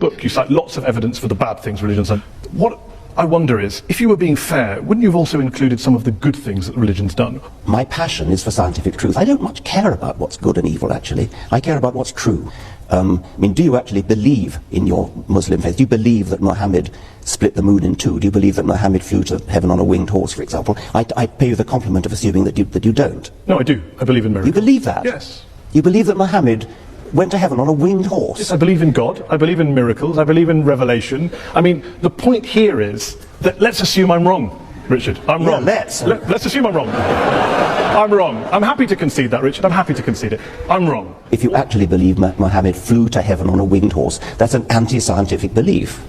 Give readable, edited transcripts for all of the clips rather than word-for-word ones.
book, you cite lots of evidence for the bad things religion's done. What I wonder is, if you were being fair, wouldn't you have also included some of the good things that religion's done? My passion is for scientific truth. I don't much care about what's good and evil, actually. I care about what's true. I mean, do you actually believe in your Muslim faith? Do you believe that Muhammad split the moon in two? Do you believe that Muhammad flew to heaven on a winged horse, for example? I pay you the compliment of assuming that you don't. No, I do. I believe in miracles. You believe that? Yes. You believe that Muhammad went to heaven on a winged horse? Yes, I believe in God. I believe in miracles. I believe in revelation. I mean, the point here is that let's assume I'm wrong, Richard. I'm wrong. Let's assume I'm wrong. I'm wrong. I'm happy to concede that, Richard. I'm happy to concede it. I'm wrong. If you actually believe Muhammad flew to heaven on a winged horse, that's an anti-scientific belief.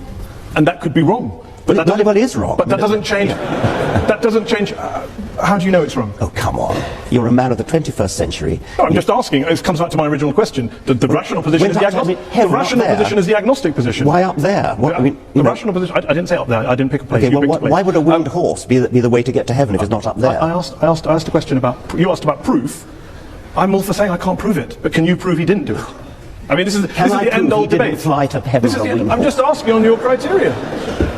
And that could be wrong. But that well, is wrong. But that doesn't change. That doesn't change. How do you know it's wrong? Oh, come on. You're a man of the 21st century. No, I'm just asking. It comes back to my original question. The rational position is the agnostic. The rational position is the agnostic position. Why up there? What, I mean, the rational position. I didn't say up there. I didn't pick a place. Okay, well, why would a winged horse be the way to get to heaven if it's not up there? I asked a question about. You asked about proof. I'm all for saying I can't prove it, but can you prove he didn't do it? I mean, this is the end-all debate. Fly to heaven I'm just asking on your criteria.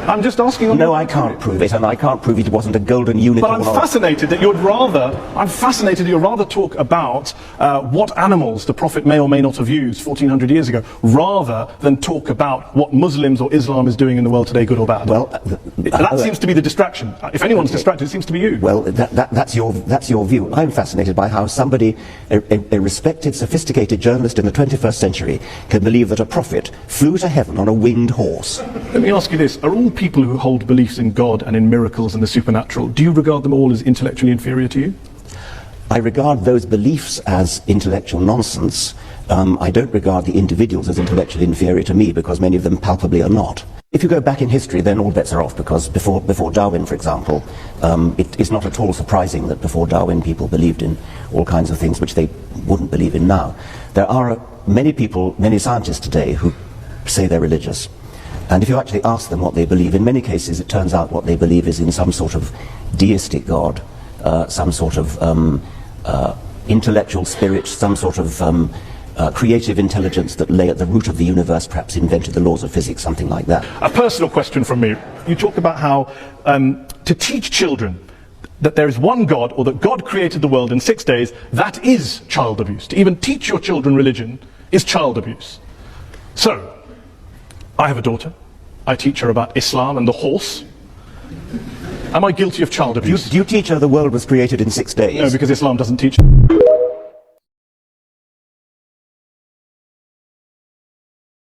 I'm just asking on. No, I can't prove it, and I can't prove it wasn't a golden unicorn. But I'm fascinated that you're rather talk about what animals the Prophet may or may not have used 1400 years ago, rather than talk about what Muslims or Islam is doing in the world today, good or bad. Well, that seems to be the distraction. If anyone's distracted, it seems to be you. Well, that's your view. I'm fascinated by how somebody, a respected, sophisticated journalist in the 21st century, can believe that a prophet flew to heaven on a winged horse. Let me ask you this: are all people who hold beliefs in God and in miracles and the supernatural, do you regard them all as intellectually inferior to you? I regard those beliefs as intellectual nonsense. I don't regard the individuals as intellectually inferior to me, because many of them palpably are not. If you go back in history, then all bets are off, because before Darwin, for example, it is not at all surprising that before Darwin people believed in all kinds of things which they wouldn't believe in now. There are many people, many scientists today who say they're religious. And if you actually ask them what they believe, in many cases it turns out what they believe is in some sort of deistic God, some sort of intellectual spirit, some sort of creative intelligence that lay at the root of the universe, perhaps invented the laws of physics, something like that. A personal question from me. You talk about how to teach children that there is one God, or that God created the world in 6 days, that is child abuse. To even teach your children religion is child abuse. So, I have a daughter. I teach her about Islam and the horse. Am I guilty of child abuse? Do you teach her the world was created in 6 days? No, because Islam doesn't teach it.